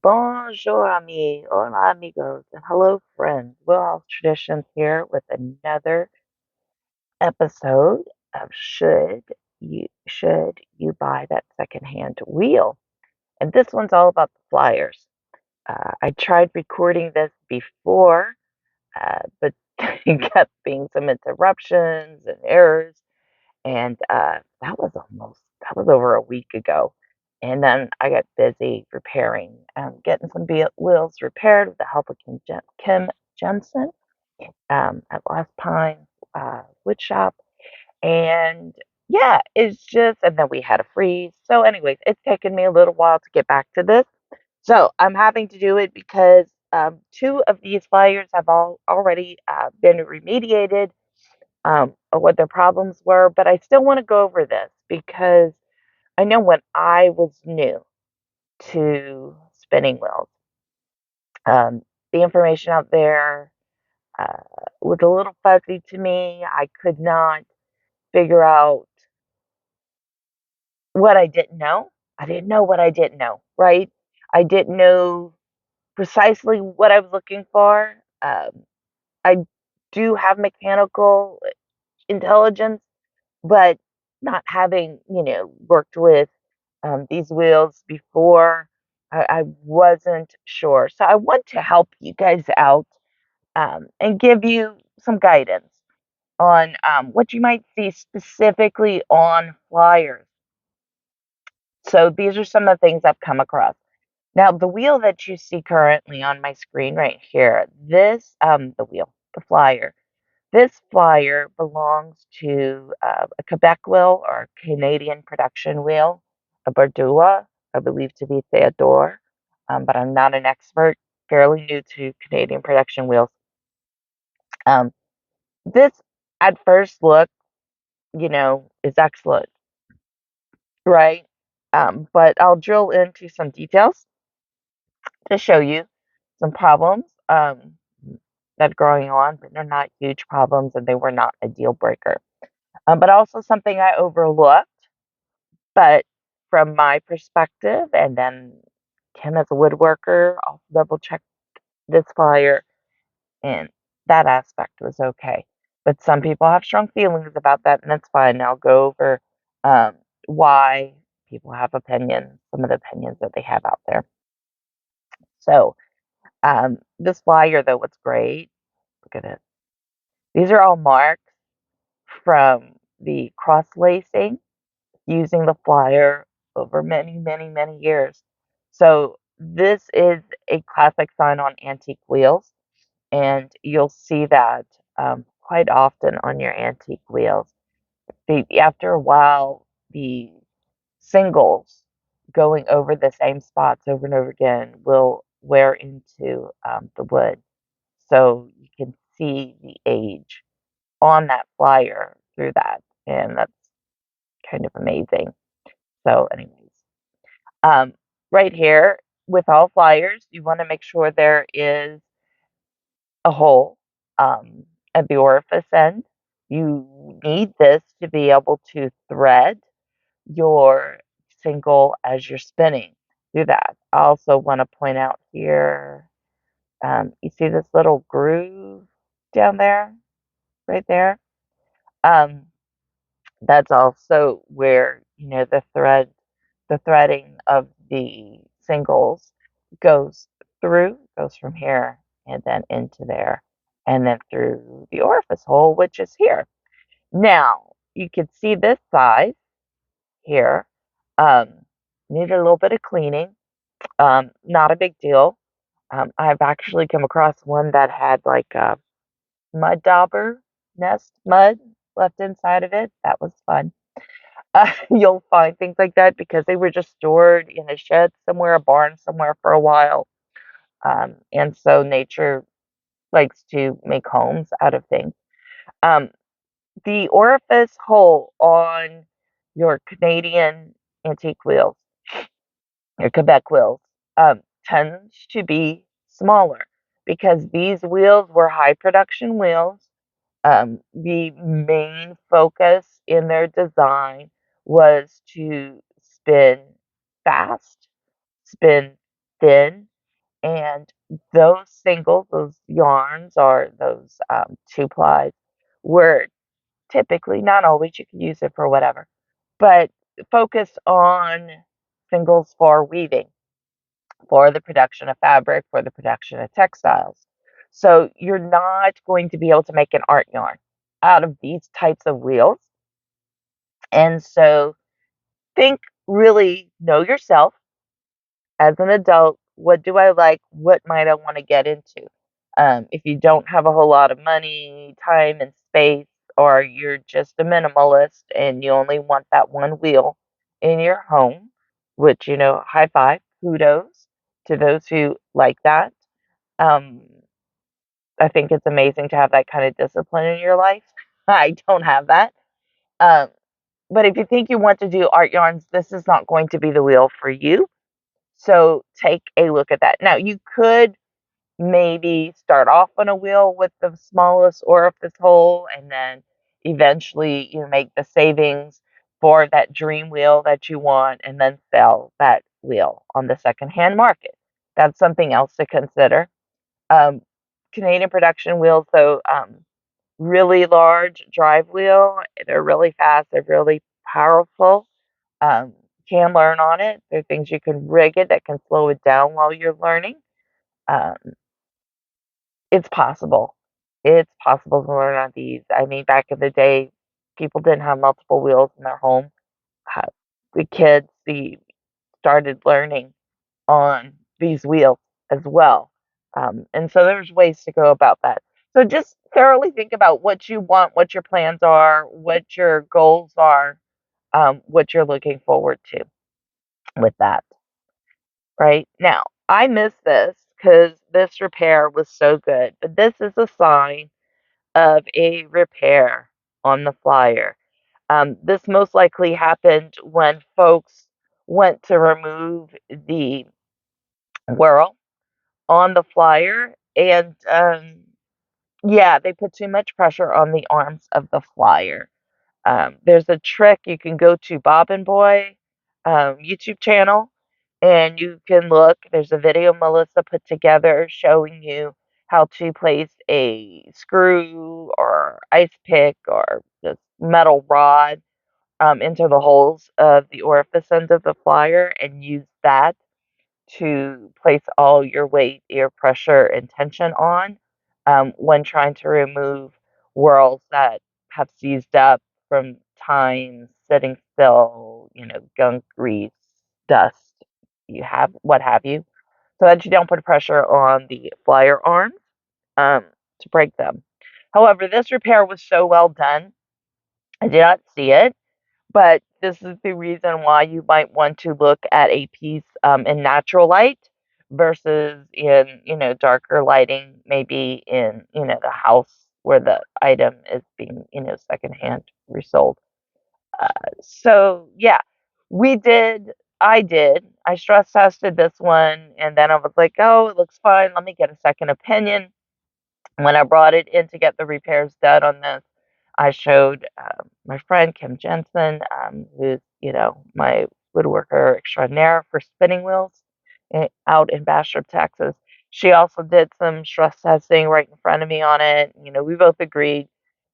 Bonjour, ami. Hola, amigos. And hello, friends. Wheelhouse Traditions here with another episode of Should You Buy That Secondhand Wheel? And this one's all about the Flyers. I tried recording this before, but kept being some interruptions and errors. And that was over a week ago. And then I got busy repairing, getting some wheels repaired with the help of Kim Jenson at Last Pine Wood Shop. And yeah, it's just, and then we had a freeze. So, anyways, it's taken me a little while to get back to this. So, I'm having to do it because two of these fires have already been remediated, or what their problems were, but I still want to go over this because I know when I was new to spinning wheels, the information out there uh, was a little fuzzy to me. I could not figure out what I didn't know. I didn't know what I didn't know, right? I didn't know precisely what I was looking for. I do have mechanical intelligence, but not having, worked with these wheels before, I wasn't sure. So I want to help you guys out and give you some guidance on what you might see specifically on flyers. So these are some of the things I've come across. Now, the wheel that you see currently on my screen right here, the flyer, this flyer belongs to a Quebec wheel or Canadian production wheel, a Bordua, I believe to be Theodore, but I'm not an expert, fairly new to Canadian production wheels. Um, this, at first look, is excellent, right? But I'll drill into some details to show you some problems that are going on, but they're not huge problems and they were not a deal breaker. But also something I overlooked, but from my perspective, and then Kim as a woodworker, I'll double check this flyer, and that aspect was okay. But some people have strong feelings about that, and that's fine. I'll go over um, why people have opinions, some of the opinions that they have out there. So, this flyer, though, what's great, look at it. These are all marks from the cross lacing using the flyer over many, many, many years. So this is a classic sign on antique wheels, and you'll see that quite often on your antique wheels. After a while, the singles going over the same spots over and over again will wear into the wood. So you can see the age on that flyer through that, and that's kind of amazing. So, anyways, um, right here with all flyers, you want to make sure there is a hole at the orifice end. You need this to be able to thread your single as you're spinning through that. I also want to point out here, you see this little groove down there, right there? Um, that's also where, the threading of the singles goes goes from here and then into there and then through the orifice hole, which is here. Now, you can see this size here. Um, Needed a little bit of cleaning. Not a big deal. I've actually come across one that had like a mud dauber nest mud left inside of it. That was fun. You'll find things like that because they were just stored in a shed somewhere, a barn somewhere for a while. And so nature likes to make homes out of things. Um, the orifice hole on your Canadian antique wheels, your Quebec wheels, tends to be smaller because these wheels were high production wheels. The main focus in their design was to spin fast, spin thin, And those singles, those yarns, or those 2 plies, were typically, not always, you can use it for whatever, but focus on singles for weaving, for the production of fabric, for the production of textiles. So you're not going to be able to make an art yarn out of these types of wheels. And so think, really know yourself as an adult. What do I like? What might I want to get into? If you don't have a whole lot of money, time, and space, or you're just a minimalist and you only want that one wheel in your home, which, high five, kudos to those who like that. Um, I think it's amazing to have that kind of discipline in your life. I don't have that. Um, but if you think you want to do art yarns, this is not going to be the wheel for you. So take a look at that. Now, you could maybe start off on a wheel with the smallest orifice hole, and then eventually you make the savings for that dream wheel that you want, and then sell that wheel on the secondhand market. That's something else to consider. Um, Canadian production wheels, though, really large drive wheel. They're really fast. They're really powerful. Um, can learn on it. There are things you can rig it that can slow it down while you're learning. Um, it's possible. It's possible to learn on these. I mean, back in the day, people didn't have multiple wheels in their home. Uh, the kids started learning on these wheels as well. And so there's ways to go about that. So just thoroughly think about what you want, what your plans are, what your goals are, what you're looking forward to with that. Right now, I miss this because this repair was so good, but this is a sign of a repair on the flyer. This most likely happened when folks went to remove the whorl on the flyer, and yeah, they put too much pressure on the arms of the flyer. There's a trick. You can go to Bobbin YouTube channel, and you can look. There's a video Milissa put together showing you how to place a screw or ice pick or just metal rod into the holes of the orifice end of the flyer, and use that to place all your weight, air pressure, and tension on when trying to remove whorls that have seized up from time sitting still, gunk, grease, dust, what have you, so that you don't put pressure on the flyer arms um, to break them. However, this repair was so well done, I did not see it, but this is the reason why you might want to look at a piece in natural light versus in, darker lighting, maybe in, the house where the item is being, secondhand resold. So yeah, we did. I stress tested this one, and then I was like, oh, it looks fine. Let me get a second opinion. When I brought it in to get the repairs done on this, I showed my friend Kim Jenson, who's, my woodworker extraordinaire for spinning wheels out in Bastrop, Texas. She also did some stress testing right in front of me on it. We both agreed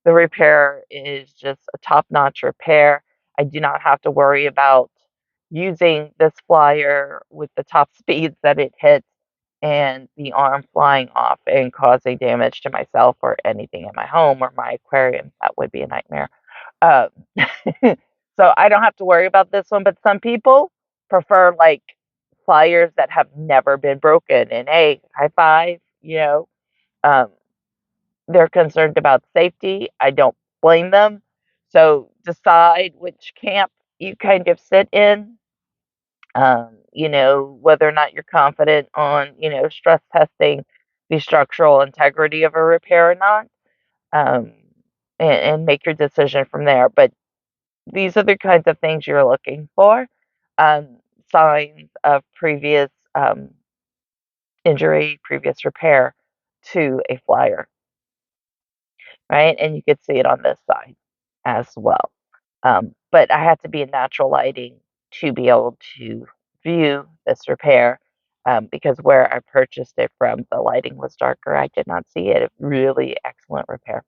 the repair is just a top-notch repair. I do not have to worry about using this flyer with the top speeds that it hits and the arm flying off and causing damage to myself or anything in my home or my aquarium. That would be a nightmare. Um, so I don't have to worry about this one, but some people prefer like flyers that have never been broken. And hey, high five, um, they're concerned about safety. I don't blame them. So decide which camp you kind of sit in. Whether or not you're confident on, stress testing the structural integrity of a repair or not, um, and make your decision from there. But these are the kinds of things you're looking for, um, signs of previous injury, previous repair to a flyer, right? And you could see it on this side as well. But I had to be in natural lighting to be able to view this repair. because where I purchased it from, the lighting was darker. I did not see it. Really excellent repair.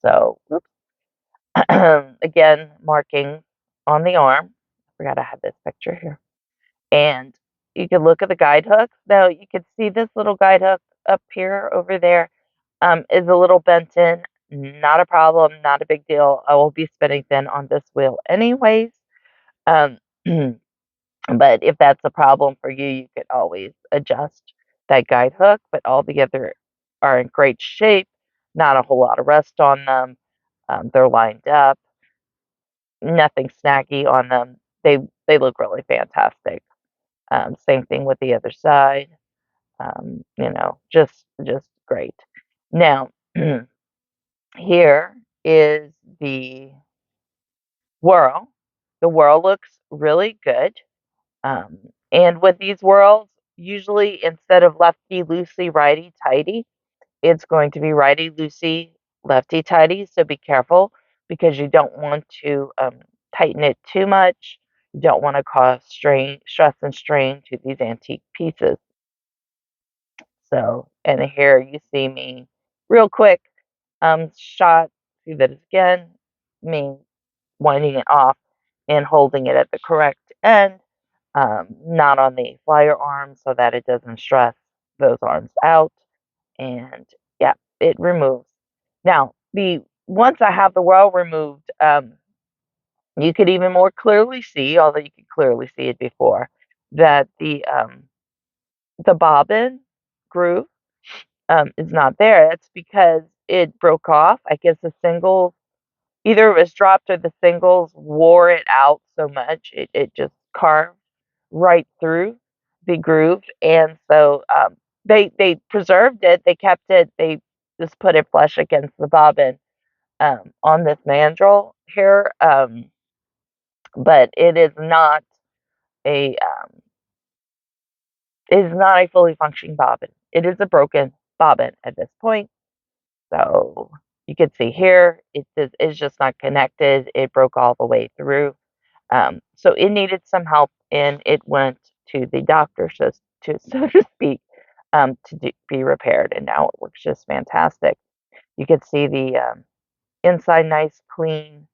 So, oops. Again, marking on the arm. I forgot I had this picture here. And you can look at the guide hooks. Now, you can see this little guide hook up here over there is a little bent in. Not a problem, not a big deal. I will be spinning thin on this wheel anyways. Um, but if that's a problem for you, you could always adjust that guide hook. But all the other are in great shape. Not a whole lot of rust on them. They're lined up. Nothing snaggy on them. They look really fantastic. Same thing with the other side. Just great. Now, here is the whorl. The whorl looks really good. Um, and with these whorls, usually instead of lefty loosey, righty tighty, it's going to be righty loosey, lefty tighty. So be careful because you don't want to tighten it too much. You don't want to cause stress and strain to these antique pieces. So, and here you see me real quick shot. See that again, me winding it off and holding it at the correct end, not on the flyer arm so that it doesn't stress those arms out. And yeah, it removes. Now, the once I have the whorl removed, you could even more clearly see, although you could clearly see it before, that the bobbin groove is not there. It's because it broke off. I guess the singles either it was dropped or the singles wore it out so much it just carved right through the groove, and so they preserved it. They kept it. They just put it flush against the bobbin on this mandrel here, but a it is not a fully functioning bobbin. It is a broken bobbin at this point. So you can see here, it's just not connected. It broke all the way through. So it needed some help, and it went to the doctor, so to speak, be repaired. And now it looks just fantastic. You can see the inside nice, clean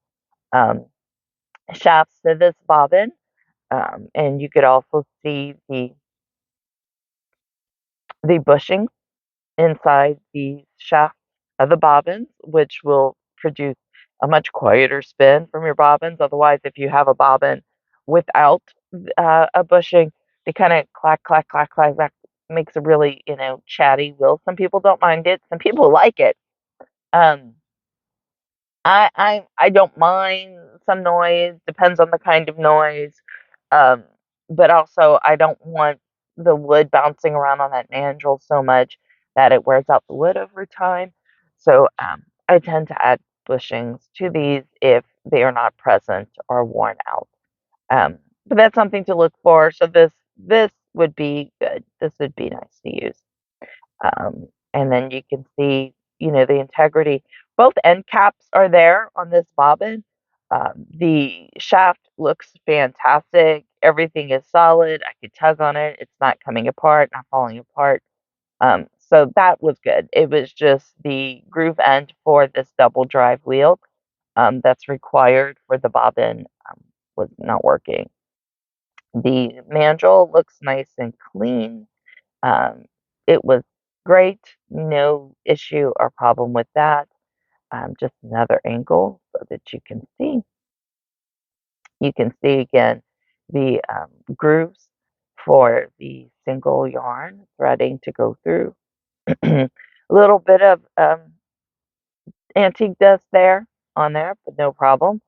shafts to this bobbin, and you could also see the bushing inside the shaft of the bobbins, which will produce a much quieter spin from your bobbins. Otherwise, if you have a bobbin without a bushing, they kind of clack, clack, clack, clack, clack, makes a really, chatty wheel. Some people don't mind it. Some people like it. Um, I don't mind some noise, depends on the kind of noise, um, but also I don't want the wood bouncing around on that mandrel so much that it wears out the wood over time. So, I tend to add bushings to these if they are not present or worn out. But that's something to look for. So this would be good. This would be nice to use. And then you can see, the integrity. Both end caps are there on this bobbin. The shaft looks fantastic. Everything is solid. I could tug on it. It's not coming apart, not falling apart. So that was good. It was just the groove end for this double drive wheel that's required for the bobbin was not working. The mandrel looks nice and clean. Um, it was great, no issue or problem with that. Just another angle so that you can see. You can see again the grooves for the single yarn threading to go through. A little bit of antique dust there on there, but no problem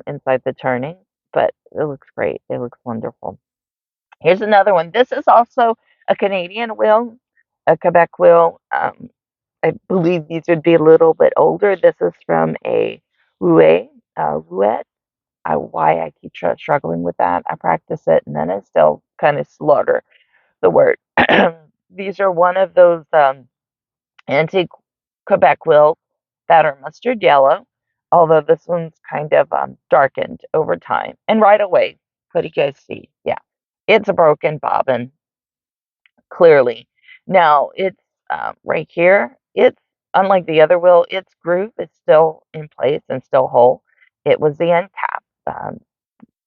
inside the turning. But it looks great. It looks wonderful. Here's another one. This is also a Canadian wheel, a Quebec wheel. I believe these would be a little bit older. This is from a Rouet. Why I keep struggling with that. I practice it and then I still kind of slaughter the word. These are one of those antique Quebec wheels that are mustard yellow, although this one's kind of darkened over time. And right away, what do you guys see? Yeah, It's a broken bobbin, clearly. Now, it's right here. It's unlike the other wheel, its groove is still in place and still whole. It was the end cap.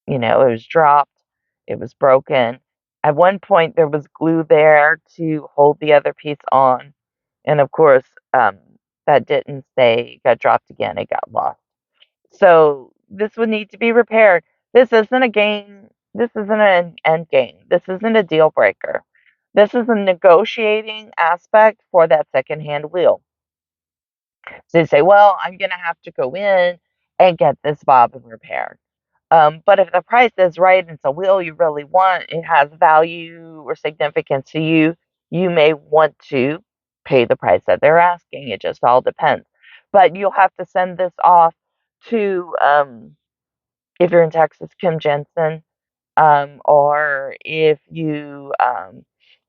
It was dropped, it was broken. At one point, there was glue there to hold the other piece on, and of course, that didn't stay, it got dropped again, it got lost. So, this would need to be repaired. This isn't a game, this isn't an end game, this isn't a deal breaker. This is a negotiating aspect for that secondhand wheel. So you say, "Well, I'm gonna have to go in and get this bobbin repaired." But if the price is right and it's a wheel you really want, it has value or significance to you, you may want to pay the price that they're asking. It just all depends. But you'll have to send this off to, if you're in Texas, Kim Jenson, or if you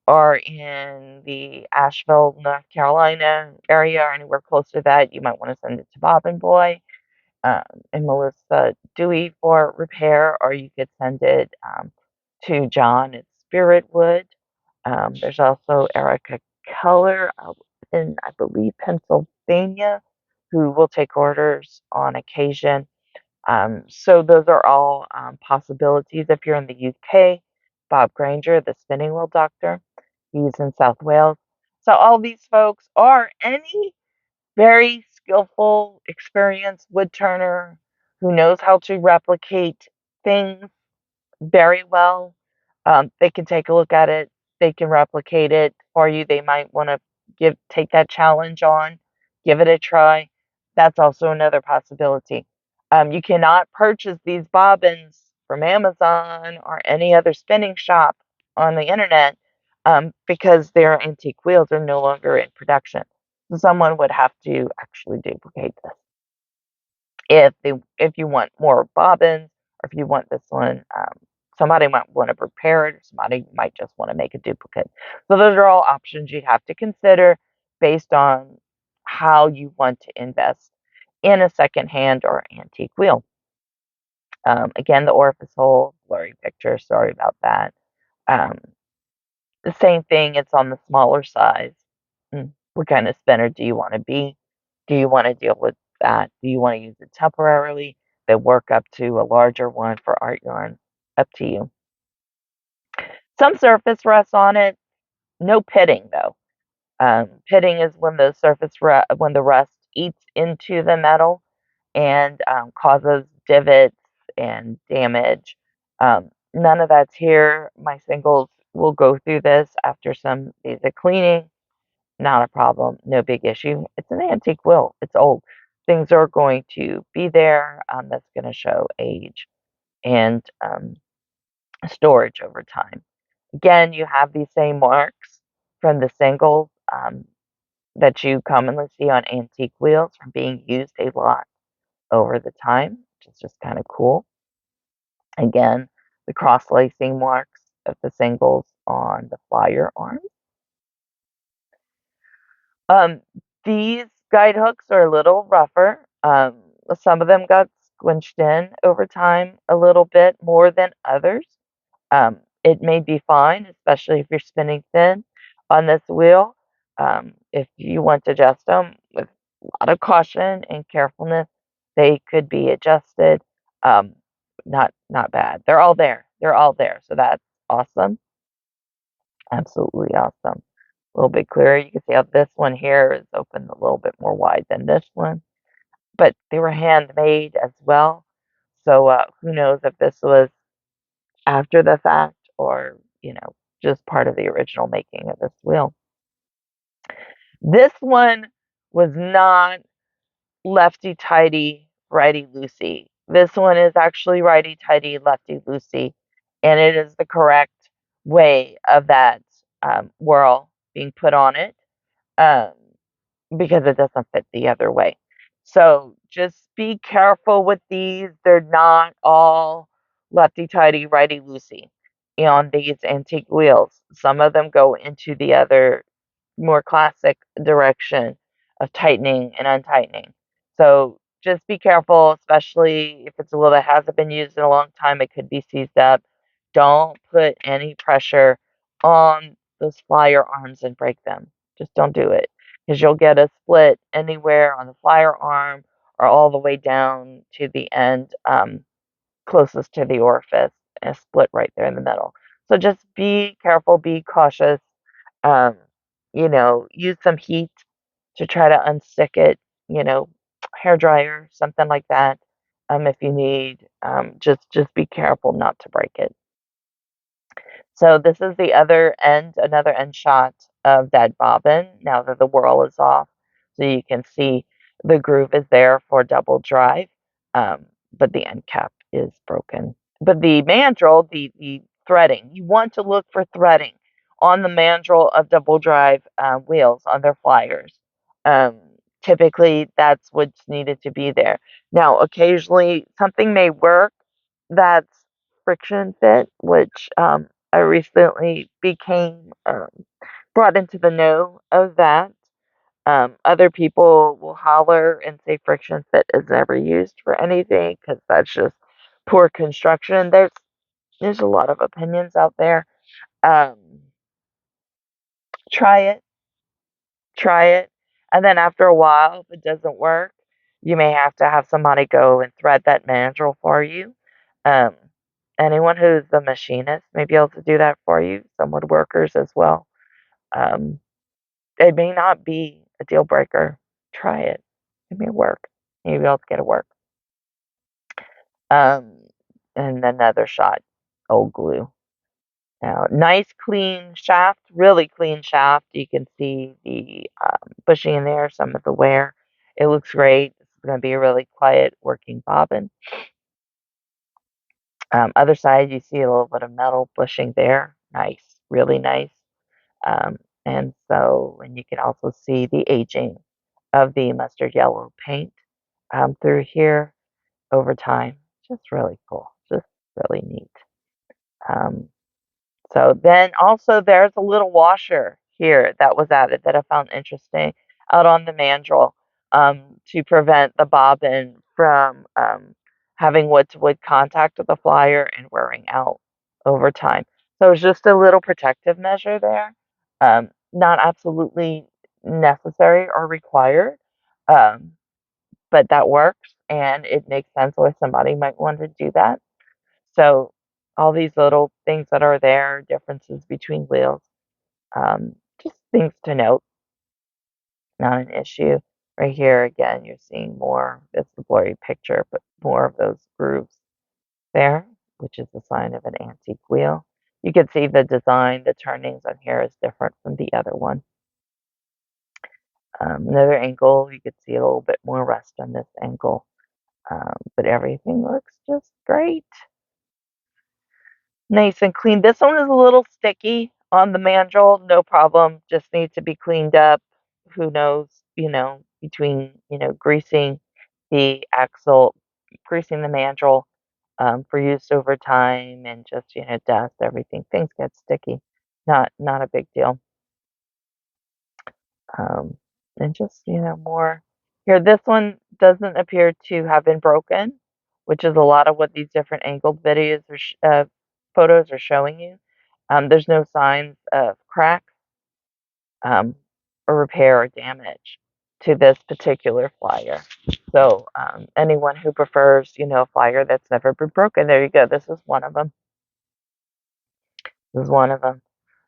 are in the Asheville, North Carolina area or anywhere close to that, you might want to send it to Bobbin Boy um, and Milissa Dewey for repair, or you could send it to John at Spiritwood. There's also Erika Keller out in, I believe, Pennsylvania, who will take orders on occasion. So those are all possibilities. If you're in the UK, Bob Grainger, the spinning wheel doctor, he's in South Wales. So all these folks, or any very skillful, experienced wood turner who knows how to replicate things very well. They can take a look at it. They can replicate it for you. They might want to take that challenge on, give it a try. That's also another possibility. You cannot purchase these bobbins from Amazon or any other spinning shop on the internet because their antique wheels are no longer in production. So someone would have to actually duplicate this if you want more bobbins or if you want this one. Somebody might want to prepare it, or somebody might just want to make a duplicate. So those are all options you'd have to consider based on how you want to invest in a secondhand or antique wheel. Again, the orifice hole, blurry picture, sorry about that. Um, the same thing, it's on the smaller size. What kind of spinner do you want to be? Do you want to deal with that? Do you want to use it temporarily, then work up to a larger one for art yarn? Up to you. Some surface rests on it, no pitting though. Pitting is when the when the rust eats into the metal and causes divots and damage. None of that's here. My singles will go through this after some basic cleaning. Not a problem, no big issue. It's an antique wheel. It's old. Things are going to be there. That's going to show age and storage over time. Again, you have these same marks from the singles that you commonly see on antique wheels from being used a lot over the time, which is just kind of cool. Again, the cross lacing marks of the singles on the flyer arms. Um, these guide hooks are a little rougher. Some of them got squinched in over time a little bit more than others. It may be fine, especially if you're spinning thin on this wheel. If you want to adjust them with a lot of caution and carefulness, they could be adjusted. Um, not bad. They're all there. They're all there. So that's awesome. Absolutely awesome. A little bit clearer. You can see how this one here is open a little bit more wide than this one, but they were handmade as well. So who knows if this was after the fact or, just part of the original making of this wheel. This one was not lefty tighty, righty loosey. This one is actually righty tighty, lefty loosey, and it is the correct way of that whorl being put on it. Um, because it doesn't fit the other way. So just be careful with these. They're not all lefty-tighty, righty-loosey on these antique wheels. Some of them go into the other more classic direction of tightening and untightening. So just be careful, especially if it's a wheel that hasn't been used in a long time. It could be seized up. don't put any pressure on those flyer arms and break them. Just don't do it, because you'll get a split anywhere on the flyer arm or all the way down to the end, closest to the orifice, and a split right there in the middle. So just be careful, be cautious. Um, use some heat to try to unstick it, you know, hair dryer, something like that. If you need, just be careful not to break it. So this is the other end, another end shot of that bobbin now that the whorl is off. So you can see the groove is there for double drive, but the end cap is broken. But the mandrel, the threading, you want to look for threading on the mandrel of double drive wheels on their flyers. Um, Typically, that's what's needed to be there. Now, occasionally something may work that's friction fit, which I recently became brought into the know of that. Other people will holler and say friction fit is never used for anything because that's just poor construction. There's a lot of opinions out there. Um, try it, try it, and then after a while, if it doesn't work, you may have to have somebody go and thread that mandrel for you. Um, Anyone who's a machinist may be able to do that for you. Some woodworkers as well. Um, it may not be a deal breaker. Try it. It may work. Maybe be able to get it work. Um, and another shot, old glue. Now, nice clean shaft, really clean shaft. You can see the bushing in there, some of the wear. It looks great. This is going to be a really quiet working bobbin. Other side, you see a little bit of metal bushing there. Nice, really nice. Um, and you can also see the aging of the mustard yellow paint through here over time. Just really cool. Just really neat. Um, so then also there's a little washer here that was added that I found interesting out on the mandrel to prevent the bobbin from having wood-to-wood contact with the flyer and wearing out over time. So it's just a little protective measure there. Not absolutely necessary or required, um, but that works and it makes sense why somebody might want to do that. So all these little things that are there, differences between wheels, just things to note, not an issue. Right here, again, you're seeing more, it's a blurry picture, but more of those grooves there, which is a sign of an antique wheel. You can see the design, the turnings on here is different from the other one. Another angle, you could see a little bit more rust on this angle, but everything looks just great. Nice and clean. This one is a little sticky on the mandrel, no problem, just needs to be cleaned up. Who knows, between, greasing the axle, greasing the mandrel, for use over time and just, dust, everything. Things get sticky. Not a big deal. Um, and just, more here. This one doesn't appear to have been broken, which is a lot of what these different angled videos or photos are showing you. There's no signs of crack or repair or damage to this particular flyer. So anyone who prefers, a flyer that's never been broken, there you go. This is one of them. This is one of them.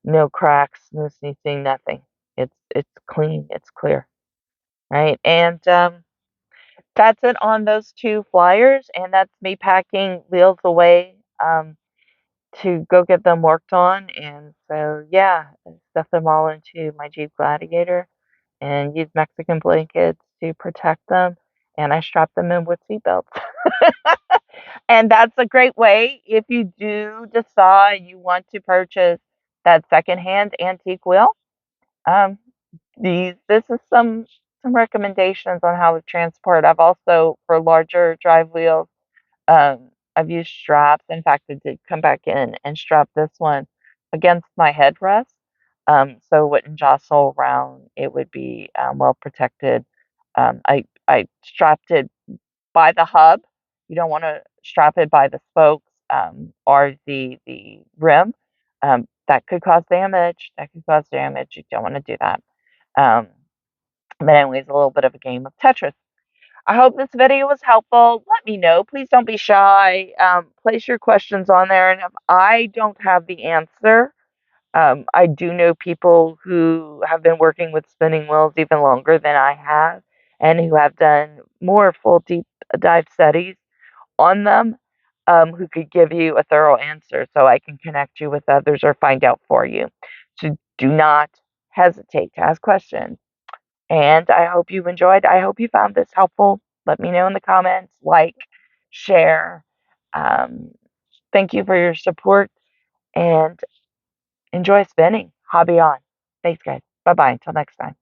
No cracks, no sneezing, nothing. It's clean. It's clear, right? And that's it on those two flyers, and that's me packing wheels away to go get them worked on. And so, yeah, I stuff them all into my Jeep Gladiator and use Mexican blankets to protect them. And I strap them in with seatbelts. And that's a great way if you do decide you want to purchase that secondhand antique wheel. Um, this is some recommendations on how to transport. I've also for larger drive wheels, I've used straps. In fact, I did come back in and strap this one against my headrest, so it wouldn't jostle around. It would be well protected. I strapped it by the hub. You don't want to strap it by the spokes or the rim. That could cause damage. That could cause damage. You don't want to do that. Um, but anyways, a little bit of a game of Tetris. I hope this video was helpful. Let me know. Please don't be shy. Place your questions on there. And if I don't have the answer, I do know people who have been working with spinning wheels even longer than I have and who have done more full deep dive studies on them, who could give you a thorough answer so I can connect you with others or find out for you. So do not hesitate to ask questions. And I hope you enjoyed. I hope you found this helpful. Let me know in the comments, like, share. Um, thank you for your support and enjoy spinning. Hobby on. Thanks, guys. Bye bye. Until next time.